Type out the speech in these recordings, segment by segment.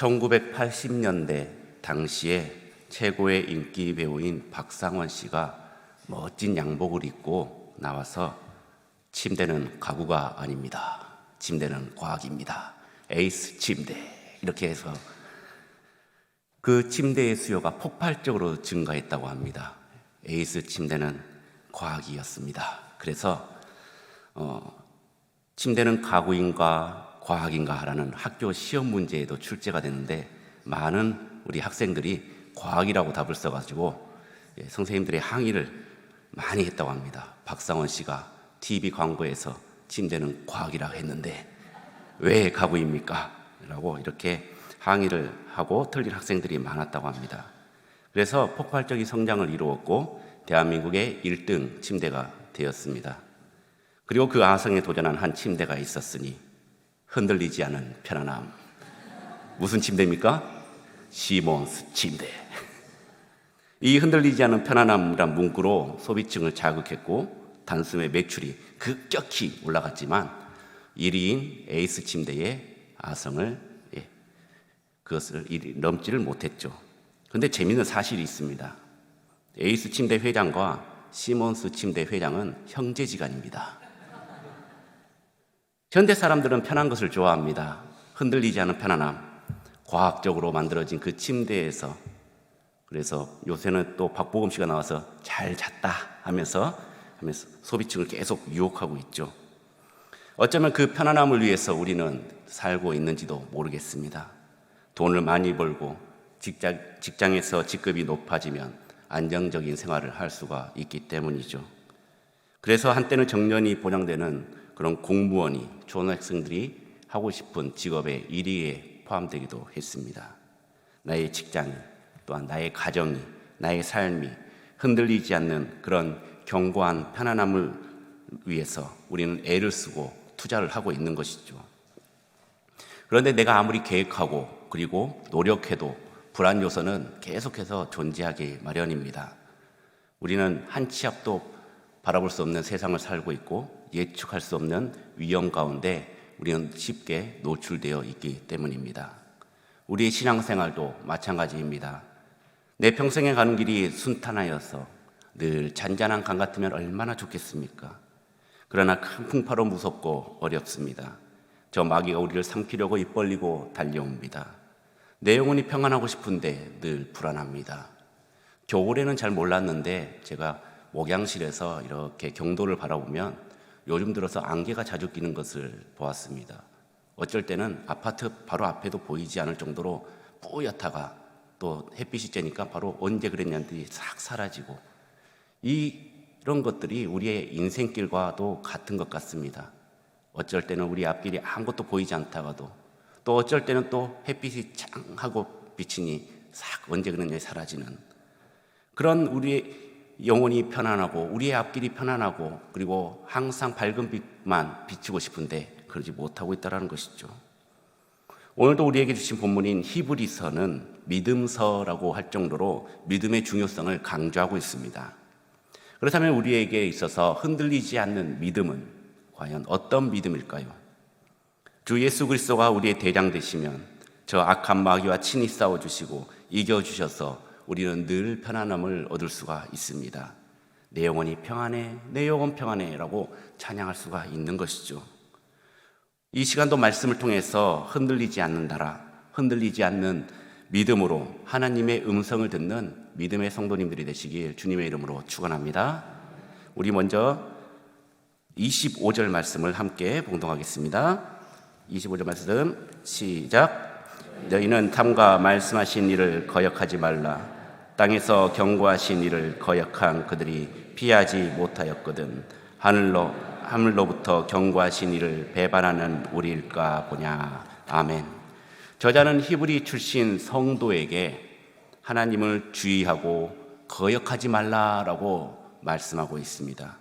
1980년대 당시에 최고의 인기 배우인 박상원 씨가 멋진 양복을 입고 나와서 침대는 가구가 아닙니다. 침대는 과학입니다. 에이스 침대. 이렇게 해서 그 침대의 수요가 폭발적으로 증가했다고 합니다. 에이스 침대는 과학이었습니다. 그래서 침대는 가구인가 과학인가 라는 학교 시험 문제에도 출제가 됐는데 많은 우리 학생들이 과학이라고 답을 써가지고 선생님들의 항의를 많이 했다고 합니다. 박상원 씨가 TV 광고에서 침대는 과학이라고 했는데 왜 가구입니까? 라고 이렇게 항의를 하고 틀린 학생들이 많았다고 합니다. 그래서 폭발적인 성장을 이루었고 대한민국의 1등 침대가 되었습니다. 그리고 그 아성에 도전한 한 침대가 있었으니 흔들리지 않은 편안함. 무슨 침대입니까? 시몬스 침대. 이 흔들리지 않은 편안함이란 문구로 소비층을 자극했고 단숨에 매출이 급격히 올라갔지만 1위인 에이스 침대의 아성을 그것을 넘지를 못했죠. 그런데 재미있는 사실이 있습니다. 에이스 침대 회장과 시몬스 침대 회장은 형제지간입니다. 현대 사람들은 편한 것을 좋아합니다. 흔들리지 않은 편안함, 과학적으로 만들어진 그 침대에서, 그래서 요새는 또 박보검 씨가 나와서 잘 잤다 하면서 소비층을 계속 유혹하고 있죠. 어쩌면 그 편안함을 위해서 우리는 살고 있는지도 모르겠습니다. 돈을 많이 벌고 직장에서 직급이 높아지면 안정적인 생활을 할 수가 있기 때문이죠. 그래서 한때는 정년이 보장되는 그런 공무원이 초등학생들이 하고 싶은 직업의 1위에 포함되기도 했습니다. 나의 직장이 또한 나의 가정이 나의 삶이 흔들리지 않는 그런 견고한 편안함을 위해서 우리는 애를 쓰고 투자를 하고 있는 것이죠. 그런데 내가 아무리 계획하고 그리고 노력해도 불안 요소는 계속해서 존재하기 마련입니다. 우리는 한 치 앞도 바라볼 수 없는 세상을 살고 있고 예측할 수 없는 위험 가운데 우리는 쉽게 노출되어 있기 때문입니다. 우리의 신앙생활도 마찬가지입니다. 내 평생에 가는 길이 순탄하여서 늘 잔잔한 강 같으면 얼마나 좋겠습니까? 그러나 큰 풍파로 무섭고 어렵습니다. 저 마귀가 우리를 삼키려고 입 벌리고 달려옵니다. 내 영혼이 평안하고 싶은데 늘 불안합니다. 겨울에는 잘 몰랐는데 제가 목양실에서 이렇게 경도를 바라보면 요즘 들어서 안개가 자주 끼는 것을 보았습니다. 어쩔 때는 아파트 바로 앞에도 보이지 않을 정도로 뿌옇다가 또 햇빛이 쬐니까 바로 언제 그랬냐는데 싹 사라지고 이런 것들이 우리의 인생길과도 같은 것 같습니다. 어쩔 때는 우리 앞길이 아무것도 보이지 않다가도 또 어쩔 때는 또 햇빛이 짱하고 비치니 싹 언제 그랬냐 사라지는 그런 우리의 영혼이 편안하고 우리의 앞길이 편안하고 그리고 항상 밝은 빛만 비치고 싶은데 그러지 못하고 있다는 것이죠. 오늘도 우리에게 주신 본문인 히브리서는 믿음서라고 할 정도로 믿음의 중요성을 강조하고 있습니다. 그렇다면 우리에게 있어서 흔들리지 않는 믿음은 과연 어떤 믿음일까요? 주 예수 그리스도가 우리의 대장 되시면 저 악한 마귀와 친히 싸워주시고 이겨주셔서 우리는 늘 편안함을 얻을 수가 있습니다. 내 영혼이 평안해, 내 영혼 평안해 라고 찬양할 수가 있는 것이죠. 이 시간도 말씀을 통해서 흔들리지 않는다라, 흔들리지 않는 믿음으로 하나님의 음성을 듣는 믿음의 성도님들이 되시길 주님의 이름으로 축원합니다. 우리 먼저 25절 말씀을 함께 봉독하겠습니다. 25절 말씀 시작. 너희는 탐과 말씀하신 이를 거역하지 말라. 땅에서 경고하신 이를 거역한 그들이 피하지 못하였거든 하늘로부터 경고하신 이를 배반하는 우리일까 보냐. 아멘. 저자는 히브리 출신 성도에게 하나님을 주의하고 거역하지 말라라고 말씀하고 있습니다.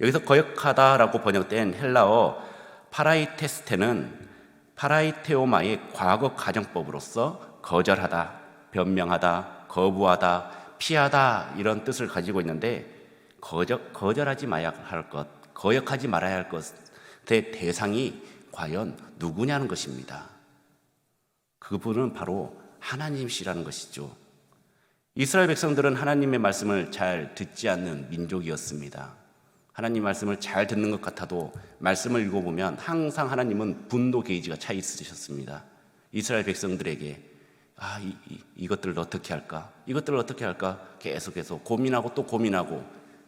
여기서 거역하다라고 번역된 헬라어 파라이테스테는 파라이테오마의 과거 가정법으로서 거절하다, 변명하다, 거부하다, 피하다 이런 뜻을 가지고 있는데 거절하지 말아야 할 것, 거역하지 말아야 할 것의 대상이 과연 누구냐는 것입니다. 그분은 바로 하나님이시라는 것이죠. 이스라엘 백성들은 하나님의 말씀을 잘 듣지 않는 민족이었습니다. 하나님 말씀을 잘 듣는 것 같아도 말씀을 읽어보면 항상 하나님은 분노 게이지가 차 있으셨습니다. 이스라엘 백성들에게 이것들을 어떻게 할까? 이것들을 어떻게 할까? 계속해서 고민하고 또 고민하고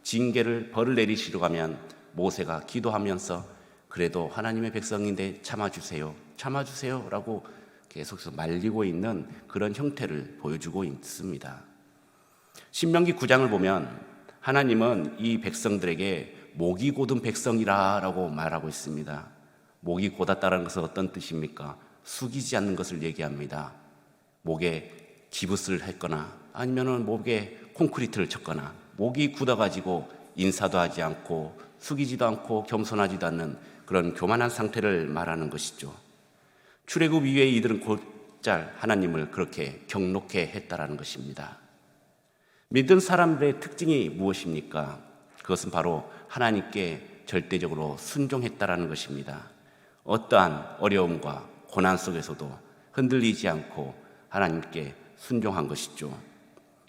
징계를 벌을 내리시려고 하면 모세가 기도하면서 그래도 하나님의 백성인데 참아주세요. 참아주세요 라고 계속해서 말리고 있는 그런 형태를 보여주고 있습니다. 신명기 9장을 보면 하나님은 이 백성들에게 목이 곧은 백성이라고 말하고 있습니다. 목이 곧았다는 것은 어떤 뜻입니까? 숙이지 않는 것을 얘기합니다. 목에 기붓을 했거나 아니면은 목에 콘크리트를 쳤거나 목이 굳어가지고 인사도 하지 않고 숙이지도 않고 겸손하지도 않는 그런 교만한 상태를 말하는 것이죠. 출애굽 이후에 이들은 곧잘 하나님을 그렇게 경록해 했다라는 것입니다. 믿은 사람들의 특징이 무엇입니까? 그것은 바로 하나님께 절대적으로 순종했다라는 것입니다. 어떠한 어려움과 고난 속에서도 흔들리지 않고 하나님께 순종한 것이죠.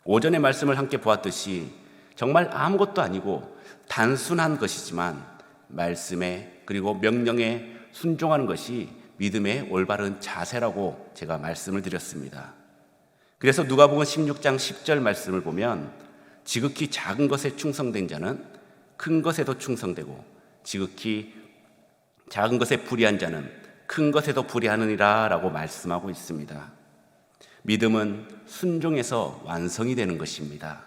오전의 말씀을 함께 보았듯이 정말 아무것도 아니고 단순한 것이지만 말씀에 그리고 명령에 순종하는 것이 믿음의 올바른 자세라고 제가 말씀을 드렸습니다. 그래서 누가복음 16장 10절 말씀을 보면 지극히 작은 것에 충성된 자는 큰 것에도 충성되고 지극히 작은 것에 불의한 자는 큰 것에도 불의하느니라 라고 말씀하고 있습니다. 믿음은 순종에서 완성이 되는 것입니다.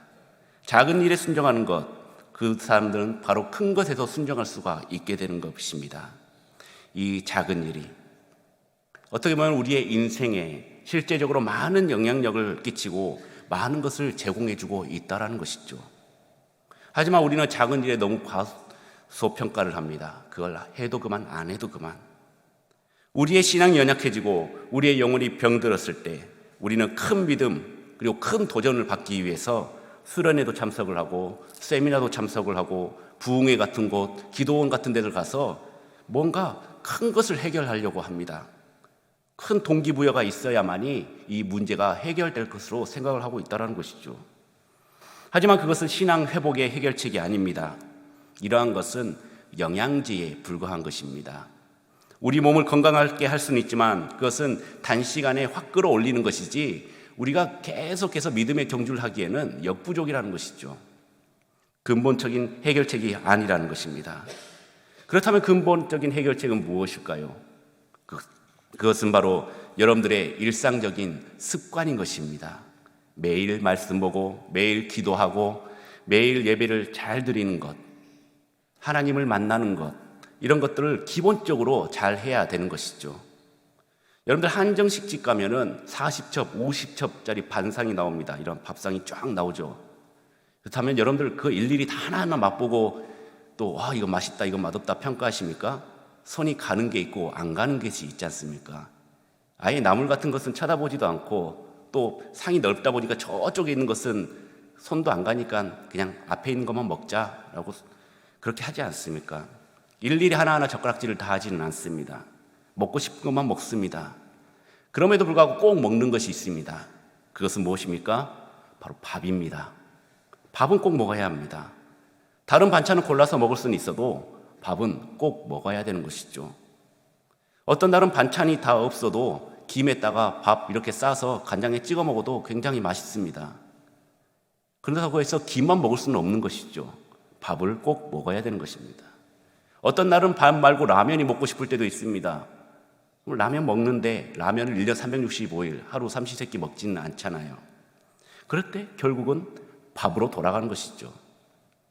작은 일에 순종하는 것, 그 사람들은 바로 큰 것에서 순종할 수가 있게 되는 것입니다. 이 작은 일이 어떻게 보면 우리의 인생에 실제적으로 많은 영향력을 끼치고 많은 것을 제공해주고 있다는 것이죠. 하지만 우리는 작은 일에 너무 과소평가를 합니다. 그걸 해도 그만 안 해도 그만. 우리의 신앙이 연약해지고 우리의 영혼이 병들었을 때 우리는 큰 믿음 그리고 큰 도전을 받기 위해서 수련회도 참석을 하고 세미나도 참석을 하고 부흥회 같은 곳, 기도원 같은 데를 가서 뭔가 큰 것을 해결하려고 합니다. 큰 동기부여가 있어야만이 이 문제가 해결될 것으로 생각을 하고 있다는 것이죠. 하지만 그것은 신앙 회복의 해결책이 아닙니다. 이러한 것은 영양제에 불과한 것입니다. 우리 몸을 건강하게 할 수는 있지만 그것은 단시간에 확 끌어올리는 것이지 우리가 계속해서 믿음의 경주를 하기에는 역부족이라는 것이죠. 근본적인 해결책이 아니라는 것입니다. 그렇다면 근본적인 해결책은 무엇일까요? 그것은 바로 여러분들의 일상적인 습관인 것입니다. 매일 말씀 보고 매일 기도하고 매일 예배를 잘 드리는 것, 하나님을 만나는 것, 이런 것들을 기본적으로 잘 해야 되는 것이죠. 여러분들 한정식집 가면은 40첩, 50첩짜리 반상이 나옵니다. 이런 밥상이 쫙 나오죠. 그렇다면 여러분들 그 일일이 다 하나하나 맛보고 또 이거 맛있다, 이거 맛없다 평가하십니까? 손이 가는 게 있고 안 가는 것이 있지 않습니까? 아예 나물 같은 것은 쳐다보지도 않고 또 상이 넓다 보니까 저쪽에 있는 것은 손도 안 가니까 그냥 앞에 있는 것만 먹자라고 그렇게 하지 않습니까? 일일이 하나하나 젓가락질을 다 하지는 않습니다. 먹고 싶은 것만 먹습니다. 그럼에도 불구하고 꼭 먹는 것이 있습니다. 그것은 무엇입니까? 바로 밥입니다. 밥은 꼭 먹어야 합니다. 다른 반찬은 골라서 먹을 수는 있어도 밥은 꼭 먹어야 되는 것이죠. 어떤 날은 반찬이 다 없어도 김에다가 밥 이렇게 싸서 간장에 찍어 먹어도 굉장히 맛있습니다. 그렇다고 해서 김만 먹을 수는 없는 것이죠. 밥을 꼭 먹어야 되는 것입니다. 어떤 날은 밥 말고 라면이 먹고 싶을 때도 있습니다. 라면 먹는데 라면을 1년 365일 하루 삼시세끼 먹지는 않잖아요. 그럴 때 결국은 밥으로 돌아가는 것이죠.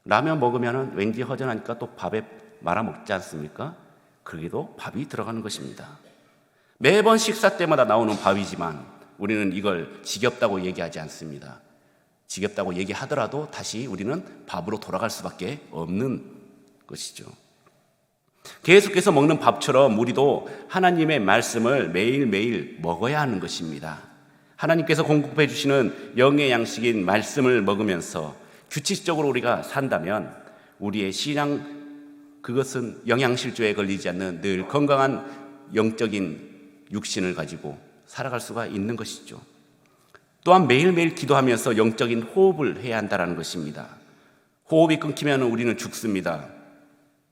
라면 먹으면 왠지 허전하니까 또 밥에 말아 먹지 않습니까? 그게도 밥이 들어가는 것입니다. 매번 식사 때마다 나오는 밥이지만 우리는 이걸 지겹다고 얘기하지 않습니다. 지겹다고 얘기하더라도 다시 우리는 밥으로 돌아갈 수밖에 없는 것이죠. 계속해서 먹는 밥처럼 우리도 하나님의 말씀을 매일매일 먹어야 하는 것입니다. 하나님께서 공급해 주시는 영의 양식인 말씀을 먹으면서 규칙적으로 우리가 산다면 우리의 신앙, 그것은 영양실조에 걸리지 않는 늘 건강한 영적인 육신을 가지고 살아갈 수가 있는 것이죠. 또한 매일매일 기도하면서 영적인 호흡을 해야 한다는 것입니다. 호흡이 끊기면 우리는 죽습니다.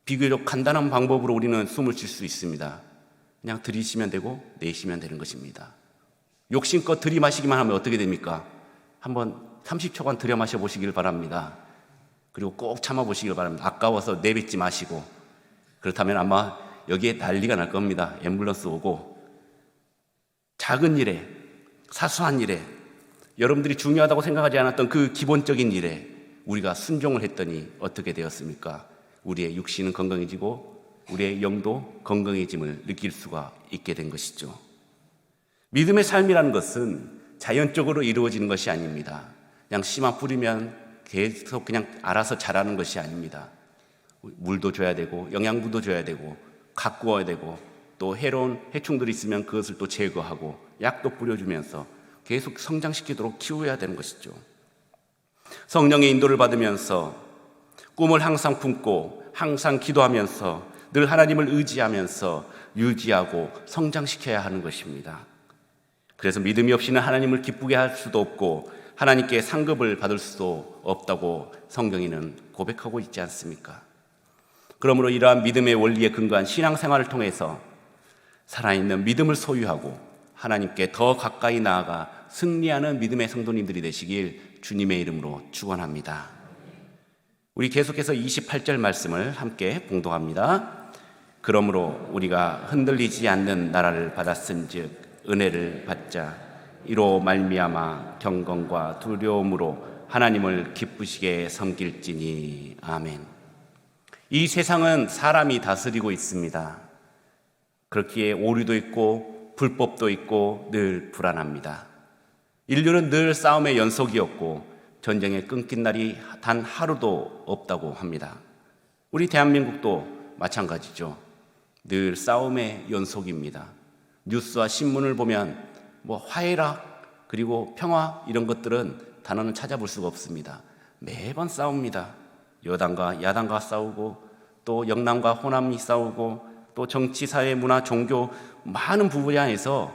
비교적 간단한 방법으로 우리는 숨을 쉴 수 있습니다. 그냥 들이쉬면 되고 내쉬면 되는 것입니다. 욕심껏 들이마시기만 하면 어떻게 됩니까? 한번 30초간 들여마셔 보시길 바랍니다. 그리고 꼭 참아 보시길 바랍니다. 아까워서 내뱉지 마시고. 그렇다면 아마 여기에 난리가 날 겁니다. 앰뷸런스 오고. 작은 일에, 사소한 일에, 여러분들이 중요하다고 생각하지 않았던 그 기본적인 일에 우리가 순종을 했더니 어떻게 되었습니까? 우리의 육신은 건강해지고 우리의 영도 건강해짐을 느낄 수가 있게 된 것이죠. 믿음의 삶이라는 것은 자연적으로 이루어지는 것이 아닙니다. 그냥 씨만 뿌리면 계속 그냥 알아서 자라는 것이 아닙니다. 물도 줘야 되고 영양분도 줘야 되고 가꾸어야 되고 또 해로운 해충들이 있으면 그것을 또 제거하고 약도 뿌려주면서 계속 성장시키도록 키워야 되는 것이죠. 성령의 인도를 받으면서 꿈을 항상 품고 항상 기도하면서 늘 하나님을 의지하면서 유지하고 성장시켜야 하는 것입니다. 그래서 믿음이 없이는 하나님을 기쁘게 할 수도 없고 하나님께 상급을 받을 수도 없다고 성경에는 고백하고 있지 않습니까? 그러므로 이러한 믿음의 원리에 근거한 신앙생활을 통해서 살아있는 믿음을 소유하고 하나님께 더 가까이 나아가 승리하는 믿음의 성도님들이 되시길 주님의 이름으로 축원합니다. 우리 계속해서 28절 말씀을 함께 봉독합니다. 그러므로 우리가 흔들리지 않는 나라를 받았은즉 은혜를 받자 이로 말미암아 경건과 두려움으로 하나님을 기쁘시게 섬길지니. 아멘. 이 세상은 사람이 다스리고 있습니다. 그렇기에 오류도 있고 불법도 있고 늘 불안합니다. 인류는 늘 싸움의 연속이었고 전쟁에 끊긴 날이 단 하루도 없다고 합니다. 우리 대한민국도 마찬가지죠. 늘 싸움의 연속입니다. 뉴스와 신문을 보면 화해락 그리고 평화 이런 것들은 단어는 찾아볼 수가 없습니다. 매번 싸웁니다. 여당과 야당과 싸우고 또 영남과 호남이 싸우고 또 정치, 사회, 문화, 종교 많은 분야에서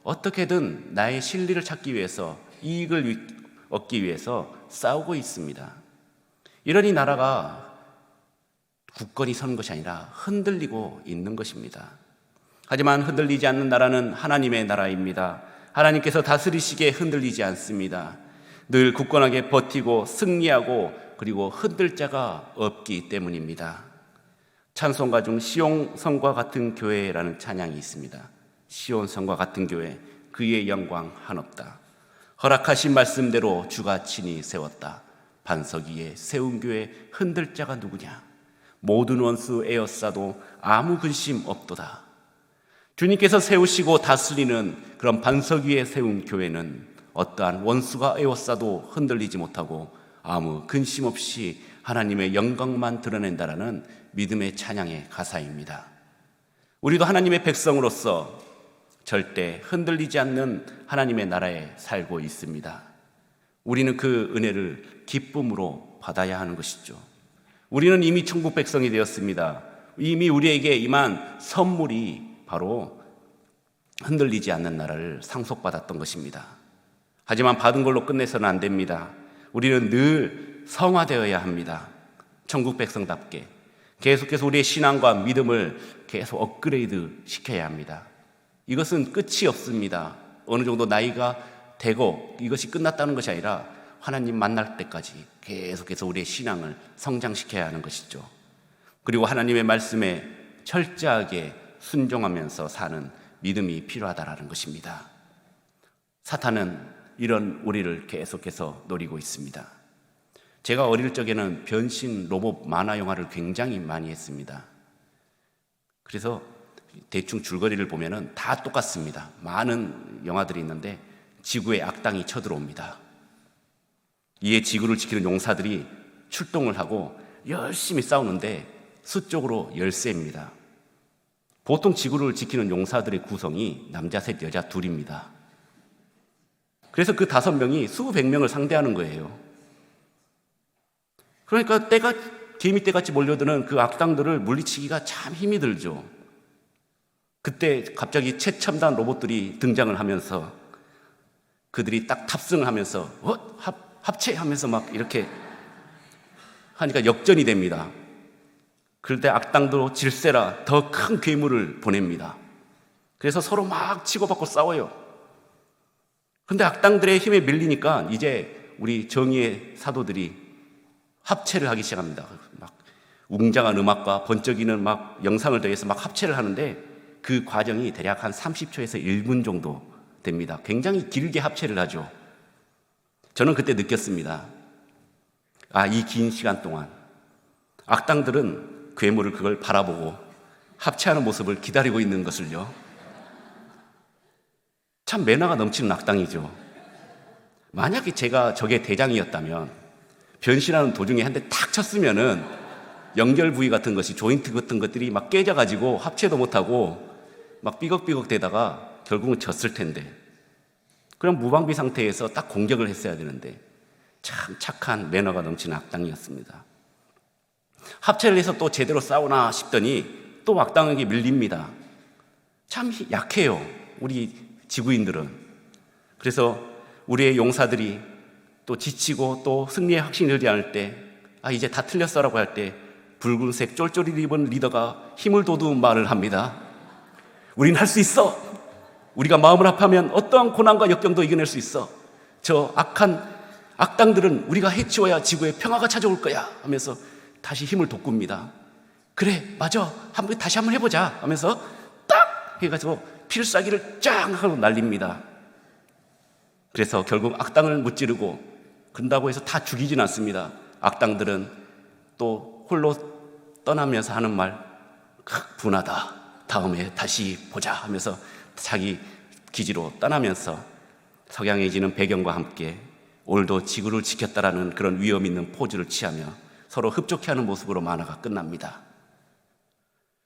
어떻게든 나의 실리를 찾기 위해서 이익을 얻기 위해서 싸우고 있습니다. 이러니 나라가 굳건히 서는 것이 아니라 흔들리고 있는 것입니다. 하지만 흔들리지 않는 나라는 하나님의 나라입니다. 하나님께서 다스리시기에 흔들리지 않습니다. 늘 굳건하게 버티고 승리하고 그리고 흔들 자가 없기 때문입니다. 찬송가 중 시온성과 같은 교회라는 찬양이 있습니다. 시온성과 같은 교회, 그의 영광 한없다. 허락하신 말씀대로 주가 친히 세웠다. 반석 위에 세운 교회 흔들 자가 누구냐? 모든 원수 에워싸도 아무 근심 없도다. 주님께서 세우시고 다스리는 그런 반석 위에 세운 교회는 어떠한 원수가 에워싸도 흔들리지 못하고 아무 근심 없이 하나님의 영광만 드러낸다라는 믿음의 찬양의 가사입니다. 우리도 하나님의 백성으로서 절대 흔들리지 않는 하나님의 나라에 살고 있습니다. 우리는 그 은혜를 기쁨으로 받아야 하는 것이죠. 우리는 이미 천국 백성이 되었습니다. 이미 우리에게 임한 선물이 바로 흔들리지 않는 나라를 상속받았던 것입니다. 하지만 받은 걸로 끝내서는 안 됩니다. 우리는 늘 성화되어야 합니다. 천국 백성답게 계속해서 우리의 신앙과 믿음을 계속 업그레이드 시켜야 합니다. 이것은 끝이 없습니다. 어느 정도 나이가 되고 이것이 끝났다는 것이 아니라 하나님 만날 때까지 계속해서 우리의 신앙을 성장시켜야 하는 것이죠. 그리고 하나님의 말씀에 철저하게 순종하면서 사는 믿음이 필요하다라는 것입니다. 사탄은 이런 우리를 계속해서 노리고 있습니다. 제가 어릴 적에는 변신 로봇 만화 영화를 굉장히 많이 했습니다. 그래서 대충 줄거리를 보면은 다 똑같습니다. 많은 영화들이 있는데 지구에 악당이 쳐들어옵니다. 이에 지구를 지키는 용사들이 출동을 하고 열심히 싸우는데 수적으로 열세입니다. 보통 지구를 지키는 용사들의 구성이 남자 셋, 여자 둘입니다. 그래서 그 5명이 수백 명을 상대하는 거예요. 그러니까 개미떼같이 몰려드는 그 악당들을 물리치기가 참 힘이 들죠. 그때 갑자기 최첨단 로봇들이 등장을 하면서 그들이 딱 탑승을 하면서 합체하면서 막 이렇게 하니까 역전이 됩니다. 그럴 때 악당도 질세라 더 큰 괴물을 보냅니다. 그래서 서로 막 치고받고 싸워요. 근데 악당들의 힘에 밀리니까 이제 우리 정의의 사도들이 합체를 하기 시작합니다. 막 웅장한 음악과 번쩍이는 막 영상을 더해서 막 합체를 하는데 그 과정이 대략 한 30초에서 1분 정도 됩니다. 굉장히 길게 합체를 하죠. 저는 그때 느꼈습니다. 이 긴 시간 동안 악당들은 괴물을 그걸 바라보고 합체하는 모습을 기다리고 있는 것을요. 참 매너가 넘치는 악당이죠. 만약에 제가 적의 대장이었다면 변신하는 도중에 한 대 탁 쳤으면은 연결 부위 같은 것이 조인트 같은 것들이 막 깨져가지고 합체도 못하고 막 삐걱삐걱 대다가 결국은 졌을 텐데, 그럼 무방비 상태에서 딱 공격을 했어야 되는데 참 착한 매너가 넘치는 악당이었습니다. 합체를 해서 또 제대로 싸우나 싶더니 또 악당에게 밀립니다. 참 약해요, 우리 지구인들은. 그래서 우리의 용사들이 또 지치고 또 승리의 확신이 들지 않을 때 이제 다 틀렸어라고 할 때 붉은색 쫄쫄이 입은 리더가 힘을 돋우는 말을 합니다. 우린 할 수 있어. 우리가 마음을 합하면 어떠한 고난과 역경도 이겨낼 수 있어. 저 악한 악당들은 우리가 해치워야 지구에 평화가 찾아올 거야 하면서 다시 힘을 돋굽니다. 그래, 맞아, 다시 한번 해보자 하면서 딱 해가지고 필살기를 쫙 하고 날립니다. 그래서 결국 악당을 무찌르고, 그런다고 해서 다 죽이진 않습니다. 악당들은 또 홀로 떠나면서 하는 말, 분하다, 다음에 다시 보자 하면서 자기 기지로 떠나면서 석양해지는 배경과 함께 오늘도 지구를 지켰다라는 그런 위험 있는 포즈를 취하며 서로 흡족해하는 모습으로 만화가 끝납니다.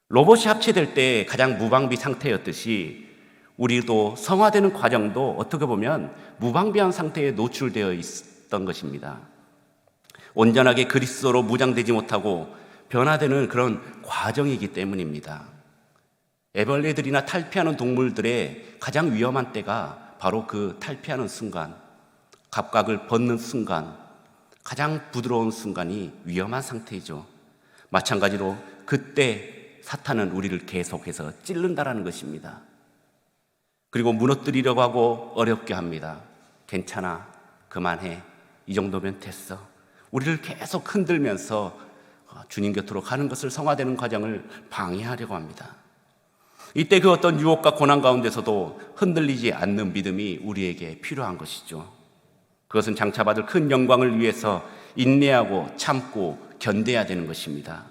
로봇이 합체될 때 가장 무방비 상태였듯이 우리도 성화되는 과정도 어떻게 보면 무방비한 상태에 노출되어 있었던 것입니다. 온전하게 그리스도로 무장되지 못하고 변화되는 그런 과정이기 때문입니다. 애벌레들이나 탈피하는 동물들의 가장 위험한 때가 바로 그 탈피하는 순간, 갑각을 벗는 순간, 가장 부드러운 순간이 위험한 상태이죠. 마찬가지로 그때 사탄은 우리를 계속해서 찔른다라는 것입니다. 그리고 무너뜨리려고 하고 어렵게 합니다. 괜찮아, 그만해, 이 정도면 됐어. 우리를 계속 흔들면서 주님 곁으로 가는 것을 성화되는 과정을 방해하려고 합니다. 이때 그 어떤 유혹과 고난 가운데서도 흔들리지 않는 믿음이 우리에게 필요한 것이죠. 그것은 장차받을 큰 영광을 위해서 인내하고 참고 견뎌야 되는 것입니다.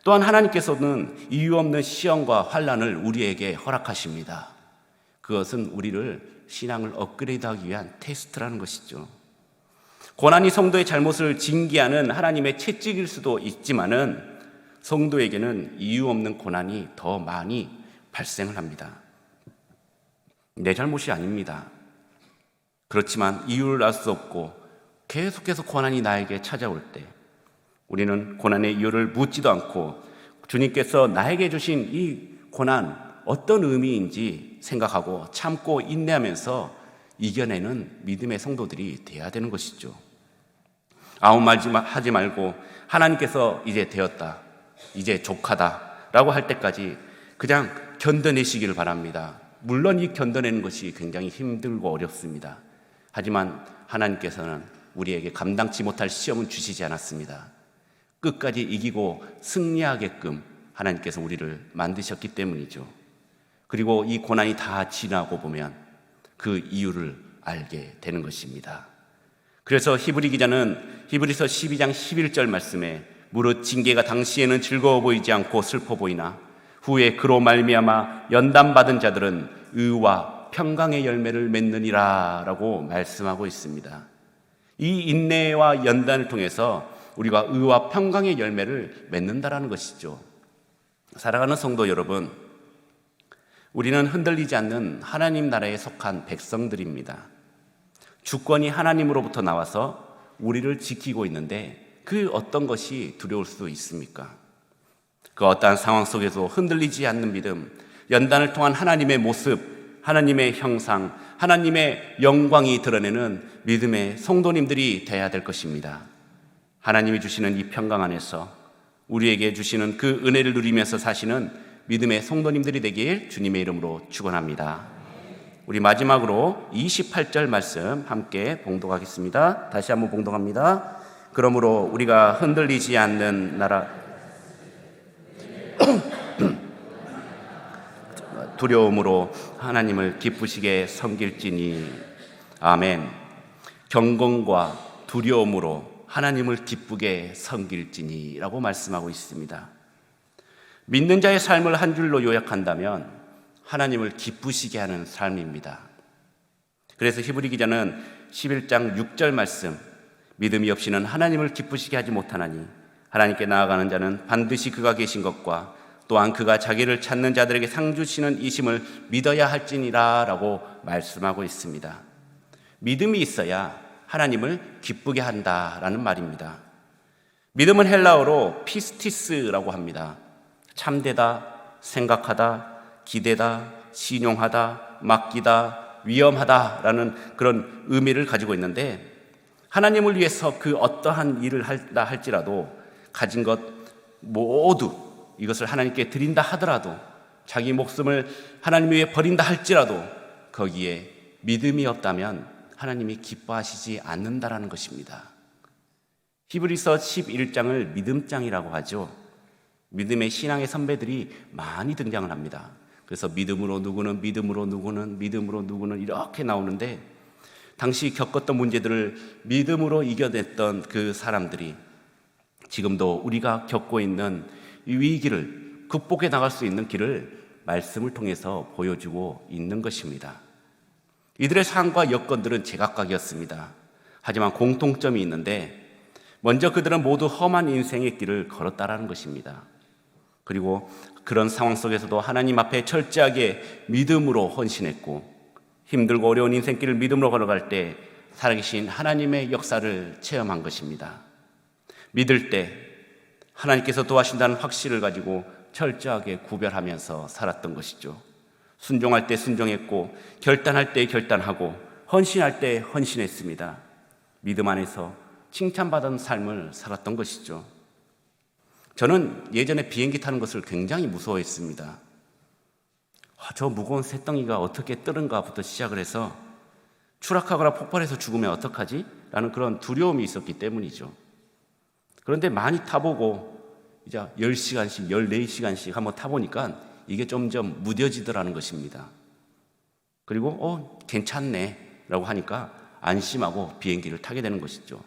또한 하나님께서는 이유 없는 시험과 환난을 우리에게 허락하십니다. 그것은 우리를 신앙을 업그레이드하기 위한 테스트라는 것이죠. 고난이 성도의 잘못을 징계하는 하나님의 채찍일 수도 있지만은 성도에게는 이유 없는 고난이 더 많이 발생을 합니다. 내 잘못이 아닙니다. 그렇지만 이유를 알 수 없고 계속해서 고난이 나에게 찾아올 때 우리는 고난의 이유를 묻지도 않고 주님께서 나에게 주신 이 고난 어떤 의미인지 생각하고 참고 인내하면서 이겨내는 믿음의 성도들이 돼야 되는 것이죠. 아무 말 하지 말고 하나님께서 이제 되었다, 이제 족하다라고 할 때까지 그냥 견뎌내시기를 바랍니다. 물론 이 견뎌내는 것이 굉장히 힘들고 어렵습니다. 하지만 하나님께서는 우리에게 감당치 못할 시험은 주시지 않았습니다. 끝까지 이기고 승리하게끔 하나님께서 우리를 만드셨기 때문이죠. 그리고 이 고난이 다 지나고 보면 그 이유를 알게 되는 것입니다. 그래서 히브리 기자는 히브리서 12장 11절 말씀에 무릇 징계가 당시에는 즐거워 보이지 않고 슬퍼 보이나 후에 그로 말미암아 연단받은 자들은 의와 평강의 열매를 맺느니라 라고 말씀하고 있습니다. 이 인내와 연단을 통해서 우리가 의와 평강의 열매를 맺는다라는 것이죠. 사랑하는 성도 여러분, 우리는 흔들리지 않는 하나님 나라에 속한 백성들입니다. 주권이 하나님으로부터 나와서 우리를 지키고 있는데 그 어떤 것이 두려울 수 있습니까? 그 어떠한 상황 속에서 흔들리지 않는 믿음, 연단을 통한 하나님의 모습, 하나님의 형상, 하나님의 영광이 드러내는 믿음의 성도님들이 되어야 될 것입니다. 하나님이 주시는 이 평강 안에서 우리에게 주시는 그 은혜를 누리면서 사시는 믿음의 성도님들이 되길 주님의 이름으로 축원합니다. 우리 마지막으로 28절 말씀 함께 봉독하겠습니다. 다시 한번 봉독합니다. 그러므로 우리가 흔들리지 않는 나라 두려움으로 하나님을 기쁘시게 섬길지니. 아멘. 경건과 두려움으로 하나님을 기쁘게 섬길지니 라고 말씀하고 있습니다. 믿는 자의 삶을 한 줄로 요약한다면 하나님을 기쁘시게 하는 삶입니다. 그래서 히브리 기자는 11장 6절 말씀, 믿음이 없이는 하나님을 기쁘시게 하지 못하나니 하나님께 나아가는 자는 반드시 그가 계신 것과 또한 그가 자기를 찾는 자들에게 상 주시는 이심을 믿어야 할지니라 라고 말씀하고 있습니다. 믿음이 있어야 하나님을 기쁘게 한다라는 말입니다. 믿음은 헬라어로 피스티스라고 합니다. 참되다, 생각하다, 기대다, 신용하다, 맡기다, 위험하다라는 그런 의미를 가지고 있는데, 하나님을 위해서 그 어떠한 일을 한다 할지라도 가진 것 모두 이것을 하나님께 드린다 하더라도, 자기 목숨을 하나님 위해 버린다 할지라도 거기에 믿음이 없다면 하나님이 기뻐하시지 않는다라는 것입니다. 히브리서 11장을 믿음장이라고 하죠. 믿음의 신앙의 선배들이 많이 등장을 합니다. 그래서 믿음으로 누구는, 믿음으로 누구는, 믿음으로 누구는 이렇게 나오는데, 당시 겪었던 문제들을 믿음으로 이겨냈던 그 사람들이 지금도 우리가 겪고 있는 이 위기를 극복해 나갈 수 있는 길을 말씀을 통해서 보여주고 있는 것입니다. 이들의 상황과 여건들은 제각각이었습니다. 하지만 공통점이 있는데, 먼저 그들은 모두 험한 인생의 길을 걸었다라는 것입니다. 그리고 그런 상황 속에서도 하나님 앞에 철저하게 믿음으로 헌신했고, 힘들고 어려운 인생길을 믿음으로 걸어갈 때 살아계신 하나님의 역사를 체험한 것입니다. 믿을 때 하나님께서 도와신다는 확신을 가지고 철저하게 구별하면서 살았던 것이죠. 순종할 때 순종했고, 결단할 때 결단하고, 헌신할 때 헌신했습니다. 믿음 안에서 칭찬받은 삶을 살았던 것이죠. 저는 예전에 비행기 타는 것을 굉장히 무서워했습니다. 저 무거운 새덩이가 어떻게 뜨는가부터 시작을 해서 추락하거나 폭발해서 죽으면 어떡하지? 라는 그런 두려움이 있었기 때문이죠. 그런데 많이 타보고 이제 10시간씩, 14시간씩 한번 타보니까 이게 점점 무뎌지더라는 것입니다. 그리고 괜찮네 라고 하니까 안심하고 비행기를 타게 되는 것이죠.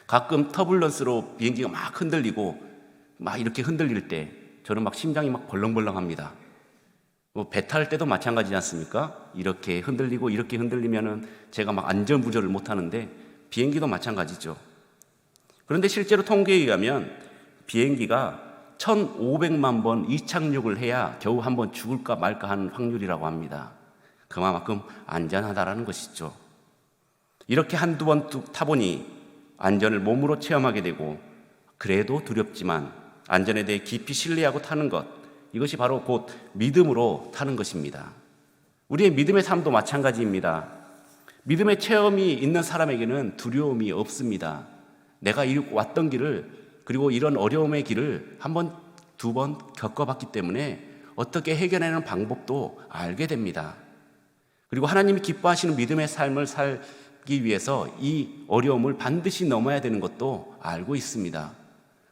가끔 터뷸런스로 비행기가 막 흔들리고 막 이렇게 흔들릴 때 저는 막 심장이 막 벌렁벌렁합니다. 배 탈 때도 마찬가지지 않습니까? 이렇게 흔들리고 이렇게 흔들리면은 제가 막 안전부조를 못 하는데 비행기도 마찬가지죠. 그런데 실제로 통계에 의하면 비행기가 1,500만 번 이착륙을 해야 겨우 한 번 죽을까 말까 하는 확률이라고 합니다. 그만큼 안전하다라는 것이죠. 이렇게 한두 번 타보니 안전을 몸으로 체험하게 되고, 그래도 두렵지만 안전에 대해 깊이 신뢰하고 타는 것, 이것이 바로 곧 믿음으로 타는 것입니다. 우리의 믿음의 삶도 마찬가지입니다. 믿음의 체험이 있는 사람에게는 두려움이 없습니다. 내가 왔던 길을, 그리고 이런 어려움의 길을 한 번, 두 번 겪어봤기 때문에 어떻게 해결하는 방법도 알게 됩니다. 그리고 하나님이 기뻐하시는 믿음의 삶을 살기 위해서 이 어려움을 반드시 넘어야 되는 것도 알고 있습니다.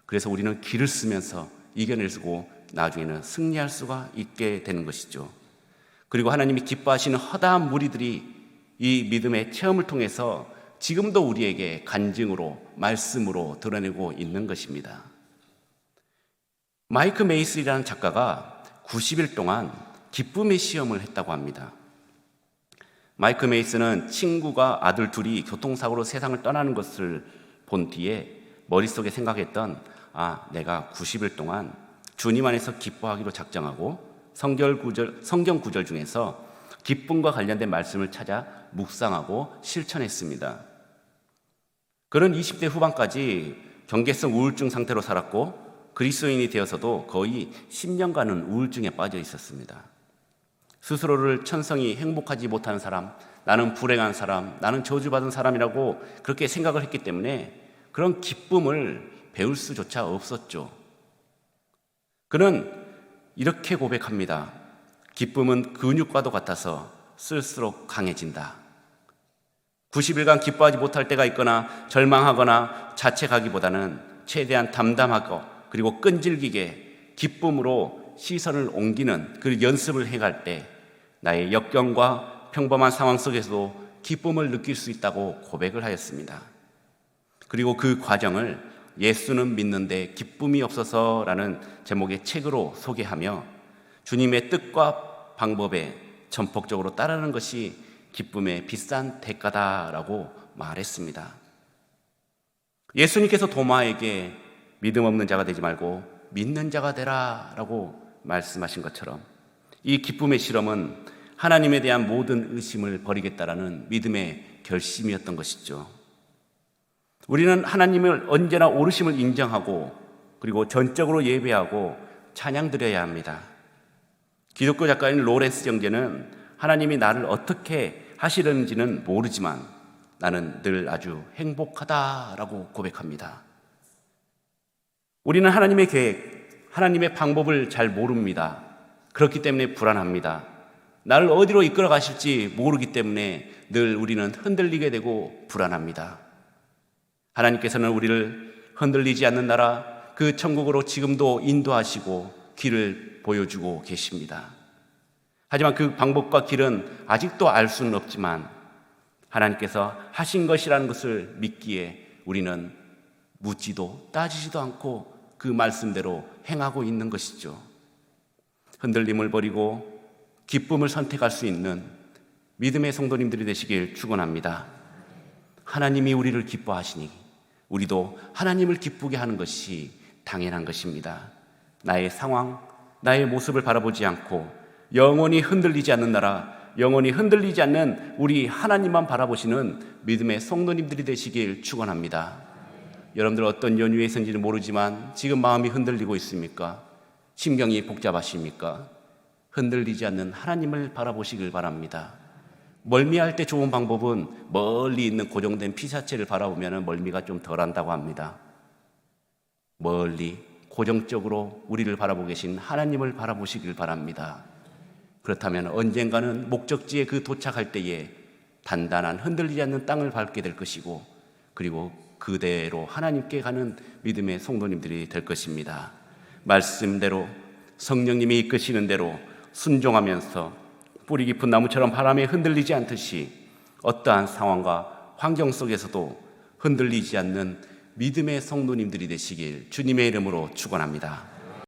그래서 우리는 길을 쓰면서 이겨내고 나중에는 승리할 수가 있게 되는 것이죠. 그리고 하나님이 기뻐하시는 허다한 무리들이 이 믿음의 체험을 통해서 지금도 우리에게 간증으로, 말씀으로 드러내고 있는 것입니다. 마이크 메이스라는 작가가 90일 동안 기쁨의 시험을 했다고 합니다. 마이크 메이스는 친구가 아들 둘이 교통사고로 세상을 떠나는 것을 본 뒤에 머릿속에 생각했던, 내가 90일 동안 주님 안에서 기뻐하기로 작정하고 성경 구절 중에서 기쁨과 관련된 말씀을 찾아 묵상하고 실천했습니다. 그는 20대 후반까지 경계성 우울증 상태로 살았고, 그리스도인이 되어서도 거의 10년간은 우울증에 빠져 있었습니다. 스스로를 천성이 행복하지 못한 사람, 나는 불행한 사람, 나는 저주받은 사람이라고 그렇게 생각을 했기 때문에 그런 기쁨을 배울 수조차 없었죠. 그는 이렇게 고백합니다. 기쁨은 근육과도 같아서 쓸수록 강해진다. 90일간 기뻐하지 못할 때가 있거나 절망하거나 자책하기보다는 최대한 담담하고 그리고 끈질기게 기쁨으로 시선을 옮기는 그 연습을 해갈 때 나의 역경과 평범한 상황 속에서도 기쁨을 느낄 수 있다고 고백을 하였습니다. 그리고 그 과정을 예수는 믿는데 기쁨이 없어서라는 제목의 책으로 소개하며 주님의 뜻과 방법에 전폭적으로 따르는 것이 기쁨의 비싼 대가다라고 말했습니다. 예수님께서 도마에게 믿음 없는 자가 되지 말고 믿는 자가 되라라고 말씀하신 것처럼 이 기쁨의 실험은 하나님에 대한 모든 의심을 버리겠다라는 믿음의 결심이었던 것이죠. 우리는 하나님을 언제나 오르심을 인정하고 그리고 전적으로 예배하고 찬양드려야 합니다. 기독교 작가인 로렌스 정제는 하나님이 나를 어떻게 하시려는지는 모르지만 나는 늘 아주 행복하다라고 고백합니다. 우리는 하나님의 계획, 하나님의 방법을 잘 모릅니다. 그렇기 때문에 불안합니다. 나를 어디로 이끌어 가실지 모르기 때문에 늘 우리는 흔들리게 되고 불안합니다. 하나님께서는 우리를 흔들리지 않는 나라, 그 천국으로 지금도 인도하시고 길을 보여주고 계십니다. 하지만 그 방법과 길은 아직도 알 수는 없지만 하나님께서 하신 것이라는 것을 믿기에 우리는 묻지도 따지지도 않고 그 말씀대로 행하고 있는 것이죠. 흔들림을 버리고 기쁨을 선택할 수 있는 믿음의 성도님들이 되시길 축원합니다. 하나님이 우리를 기뻐하시니 우리도 하나님을 기쁘게 하는 것이 당연한 것입니다. 나의 상황, 나의 모습을 바라보지 않고 영원히 흔들리지 않는 나라, 영원히 흔들리지 않는 우리 하나님만 바라보시는 믿음의 성도님들이 되시길 축원합니다. 여러분들 어떤 연유에 있는지는 모르지만 지금 마음이 흔들리고 있습니까? 심경이 복잡하십니까? 흔들리지 않는 하나님을 바라보시길 바랍니다. 멀미할 때 좋은 방법은 멀리 있는 고정된 피사체를 바라보면 멀미가 좀 덜한다고 합니다. 멀리 고정적으로 우리를 바라보고 계신 하나님을 바라보시길 바랍니다. 그렇다면 언젠가는 목적지에 그 도착할 때에 단단한 흔들리지 않는 땅을 밟게 될 것이고 그리고 그대로 하나님께 가는 믿음의 성도님들이 될 것입니다. 말씀대로 성령님이 이끄시는 대로 순종하면서 뿌리 깊은 나무처럼 바람에 흔들리지 않듯이 어떠한 상황과 환경 속에서도 흔들리지 않는 믿음의 성도님들이 되시길 주님의 이름으로 축원합니다.